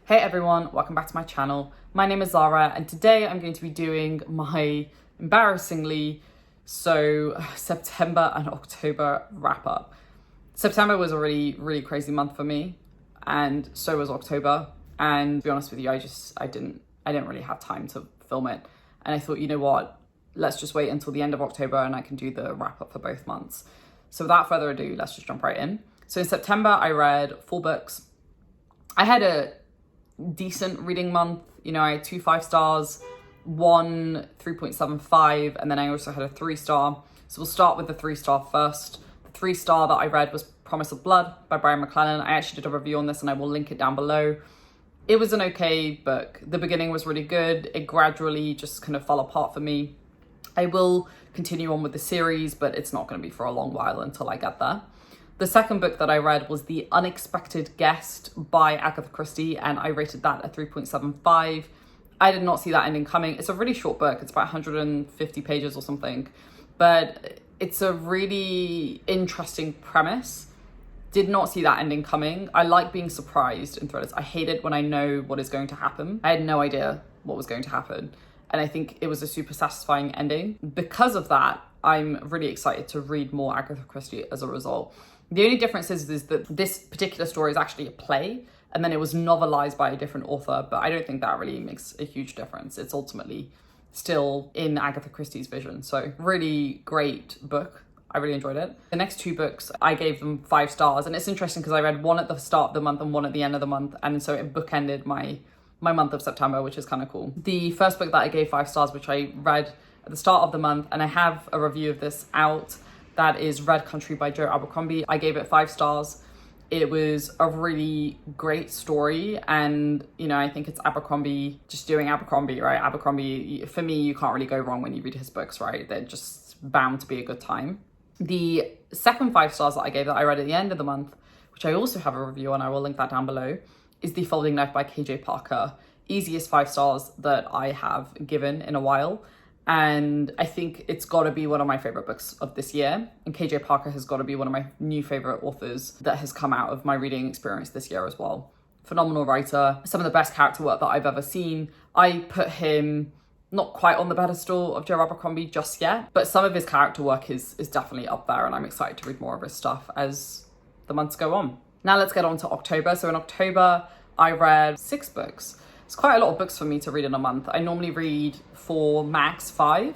Hey everyone, welcome back to my channel. My name is Zara and today I'm going to be doing my embarrassingly September and October wrap up. September was a really crazy month for me and so was October, and to be honest with you, I didn't really have time to film it, and I thought, you know what, let's just wait until the end of October and I can do the wrap up for both months. So without further ado, let's just jump right in. So in September I read 4 books. I had a decent reading month. You know, I had 2 5-stars, 1 3.75, and then I also had a 3-star. So we'll start with the 3-star first. The 3-star that I read was Promise of Blood by Brian McClellan. I actually did a review on this and I will link it down below. It was an okay book. The beginning was really good. It gradually just kind of fell apart for me. I will continue on with the series, but it's not going to be for a long while until I get there. The second book that I read was The Unexpected Guest by Agatha Christie, and I rated that at 3.75. I did not see that ending coming. It's a really short book. It's about 150 pages or something, but it's a really interesting premise. Did not see that ending coming. I like being surprised in thrillers. I hate it when I know what is going to happen. I had no idea what was going to happen, and I think it was a super satisfying ending. Because of that, I'm really excited to read more Agatha Christie as a result. The only difference is that this particular story is actually a play, and then it was novelized by a different author, but I don't think that really makes a huge difference. It's ultimately still in Agatha Christie's vision. So really great book. I really enjoyed it. The next 2 books, I gave them 5 stars, and it's interesting because I read one at the start of the month and one at the end of the month, and so it bookended my month of September, which is kind of cool. The first book that I gave 5 stars, which I read at the start of the month, and I have a review of this out, that is Red Country by Joe Abercrombie. I gave it 5 stars. It was a really great story, and you know, I think it's Abercrombie just doing Abercrombie, right? Abercrombie, for me, you can't really go wrong when you read his books, right? They're just bound to be a good time. The second 5 stars that I gave that I read at the end of the month, which I also have a review on, I will link that down below, is The Folding Knife by KJ Parker. Easiest 5 stars that I have given in a while. And I think it's got to be one of my favorite books of this year. And KJ Parker has got to be one of my new favorite authors that has come out of my reading experience this year as well. Phenomenal writer, some of the best character work that I've ever seen. I put him not quite on the pedestal of Joe Abercrombie just yet, but some of his character work is definitely up there, and I'm excited to read more of his stuff as the months go on. Now let's get on to October. So in October, I read 6 books. It's quite a lot of books for me to read in a month. I normally read 4, max 5.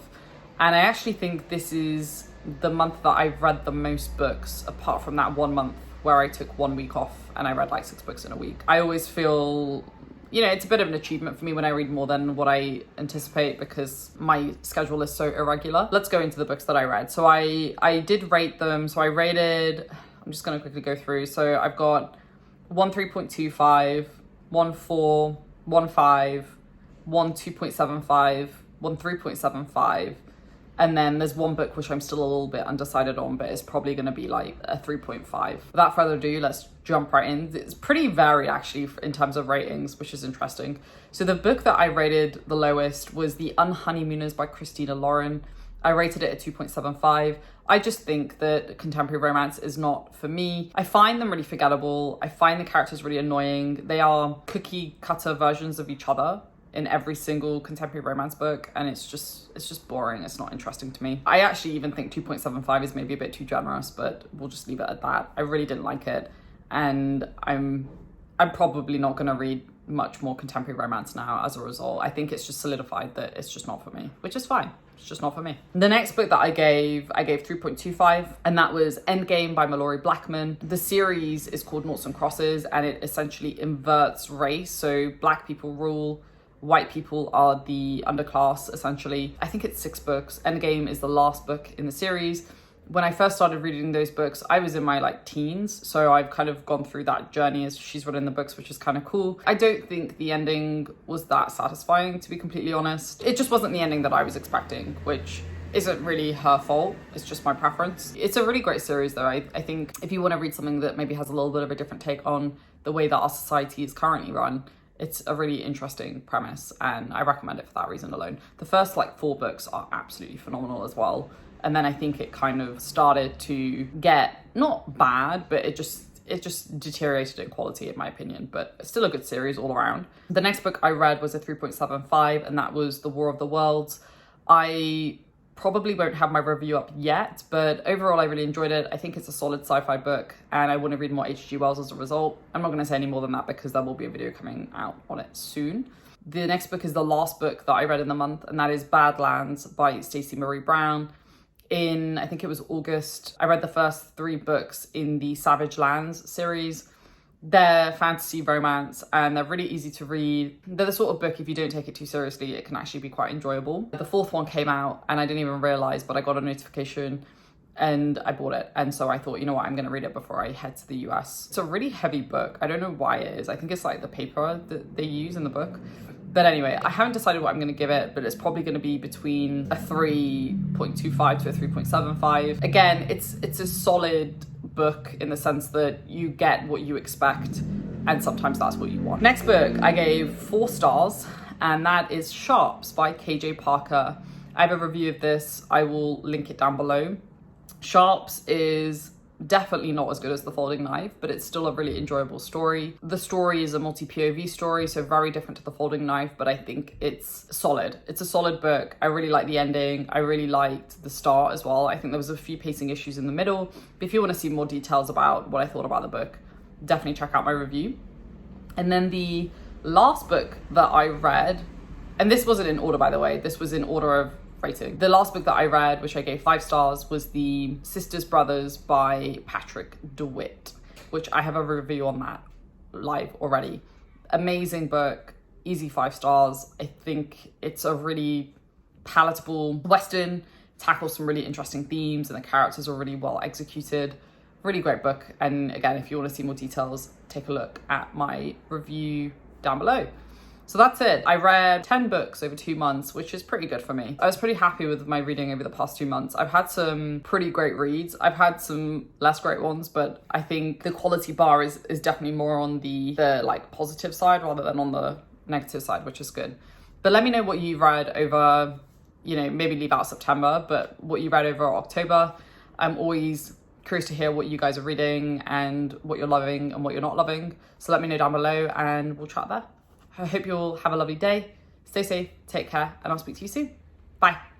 And I actually think this is the month that I've read the most books, apart from that 1 month where I took 1 week off and I read like 6 books in a week. I always feel, you know, it's a bit of an achievement for me when I read more than what I anticipate because my schedule is so irregular. Let's go into the books that I read. So I did rate them. So I rated, I'm just going to quickly go through. So I've got 1 3.25, 1 4, 1 5, 1 2.75, 1 3.75, and then there's 1 book which I'm still a little bit undecided on, but it's probably going to be like a 3.5. Without further ado, let's jump right in. It's pretty varied actually in terms of ratings, which is interesting. So the book that I rated the lowest was The Unhoneymooners by Christina Lauren. I rated it at 2.75. I just think that contemporary romance is not for me. I find them really forgettable. I find the characters really annoying. They are cookie cutter versions of each other in every single contemporary romance book, and it's just boring. It's not interesting to me. I actually even think 2.75 is maybe a bit too generous, but we'll just leave it at that. I really didn't like it, and I'm probably not going to read much more contemporary romance now as a result. I think it's just solidified that it's just not for me, which is fine. It's just not for me. The next book that I gave 3.25, and that was Endgame by Mallory Blackman. The series is called Noughts and Crosses, and it essentially inverts race. So black people rule, white people are the underclass, essentially. I think it's 6 books. Endgame is the last book in the series. When I first started reading those books, I was in my teens, so I've kind of gone through that journey as she's written the books, which is kind of cool. I don't think the ending was that satisfying, to be completely honest. It just wasn't the ending that I was expecting, which isn't really her fault. It's just my preference. It's a really great series though. I think if you want to read something that maybe has a little bit of a different take on the way that our society is currently run, it's a really interesting premise, and I recommend it for that reason alone. The first 4 books are absolutely phenomenal as well. And then I think it kind of started to get, not bad, but it it just deteriorated in quality in my opinion, but still a good series all around. The next book I read was a 3.75, and that was The War of the Worlds. I probably won't have my review up yet, but overall I really enjoyed it. I think it's a solid sci-fi book, and I want to read more H.G. Wells as a result. I'm not going to say any more than that because there will be a video coming out on it soon. The next book is the last book that I read in the month, and that is Badlands by Stacey Marie Brown. I think it was August, I read the first 3 books in the Savage Lands series. They're fantasy romance and they're really easy to read. They're the sort of book, if you don't take it too seriously, it can actually be quite enjoyable. The 4th one came out and I didn't even realize, but I got a notification and I bought it. And so I thought, you know what, I'm going to read it before I head to the US. It's a really heavy book. I don't know why it is. I think it's like the paper that they use in the book. But anyway, I haven't decided what I'm going to give it, but it's probably going to be between a 3.25 to a 3.75. Again, it's a solid book in the sense that you get what you expect, and sometimes that's what you want. Next book I gave 4 stars, and that is Sharps by KJ Parker. I have a review of this. I will link it down below. Sharps is definitely not as good as The Folding Knife, but it's still a really enjoyable story. The story is a multi-POV story, so very different to The Folding Knife, but I think it's solid. It's a solid book. I really like the ending. I really liked the start as well. I think there was a few pacing issues in the middle, but if you want to see more details about what I thought about the book, definitely check out my review. And then the last book that I read, and this wasn't in order by the way, this was in order of rating. The last book that I read, which I gave 5 stars, was The Sisters Brothers by Patrick DeWitt, which I have a review on that live already. Amazing book, easy 5 stars. I think it's a really palatable Western, tackles some really interesting themes, and the characters are really well executed. Really great book. And again, if you want to see more details, take a look at my review down below. So that's it. I read 10 books over 2 months, which is pretty good for me. I was pretty happy with my reading over the past 2 months. I've had some pretty great reads. I've had some less great ones, but I think the quality bar is definitely more on the like positive side rather than on the negative side, which is good. But let me know what you read over, you know, maybe leave out September, but what you read over October. I'm always curious to hear what you guys are reading and what you're loving and what you're not loving. So let me know down below and we'll chat there. I hope you all have a lovely day. Stay safe, take care, and I'll speak to you soon. Bye.